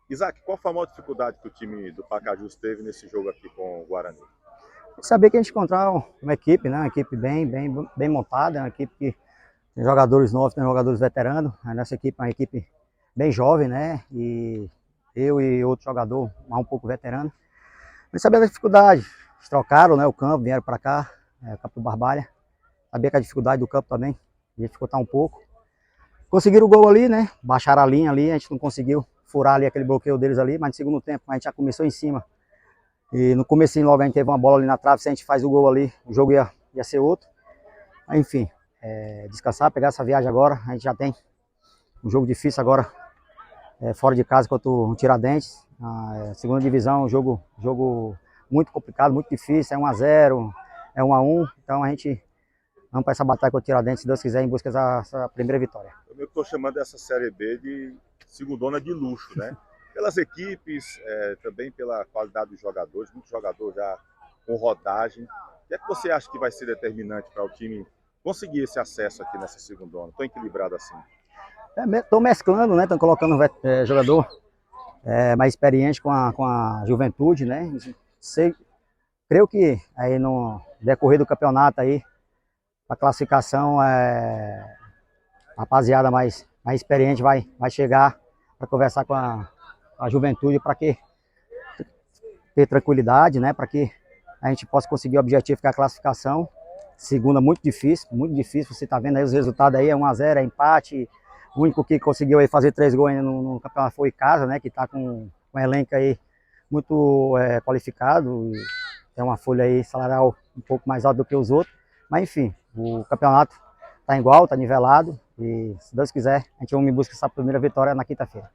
Isaac, qual foi a maior dificuldade que o time do Pacajus teve nesse jogo aqui com o Guarani? Sabia que a gente encontrar uma equipe, né? Uma equipe bem montada, uma equipe que tem jogadores novos, tem jogadores veteranos. A nossa equipe é uma equipe bem jovem, né? E eu e outro jogador, mais um pouco veterano. Mas sabia da dificuldade. Eles trocaram, né, o campo, vieram para cá, o campo do Barbalha. Sabia que a dificuldade do campo também ia dificultar um pouco. Conseguiram o gol ali, né? Baixaram a linha ali, a gente não conseguiu furar ali aquele bloqueio deles ali, mas no segundo tempo a gente já começou em cima. E no comecinho logo a gente teve uma bola ali na trave, se a gente faz o gol ali, o jogo ia ser outro. Mas, enfim, descansar, pegar essa viagem agora, a gente já tem um jogo difícil agora, fora de casa contra o Tiradentes. Segunda divisão, jogo muito complicado, muito difícil, é 1-0, é 1-1, então a gente vamos para essa batalha contra o Tiradentes, se Deus quiser, em busca dessa primeira vitória. Eu estou chamando essa Série B de segundona de luxo, né? Pelas equipes, também pela qualidade dos jogadores, muitos jogadores já com rodagem. O que é que você acha que vai ser determinante para o time conseguir esse acesso aqui nessa segundona? Estou equilibrado assim. Estou mesclando, né? Estão colocando jogador mais experiente com a juventude, né? Creio que aí no decorrer do campeonato aí, a classificação, a rapaziada mais experiente vai chegar para conversar com a juventude para que ter tranquilidade, né? Para que a gente possa conseguir o objetivo que é a classificação. Segunda, muito difícil. Você está vendo aí os resultados aí, é 1-0, é empate. O único que conseguiu aí fazer 3 gols ainda no campeonato foi Casa, né? Que está com um elenco aí muito qualificado. Tem uma folha aí salarial um pouco mais alta do que os outros. Mas enfim, o campeonato está igual, está nivelado. E se Deus quiser, a gente vai em busca dessa primeira vitória na quinta-feira.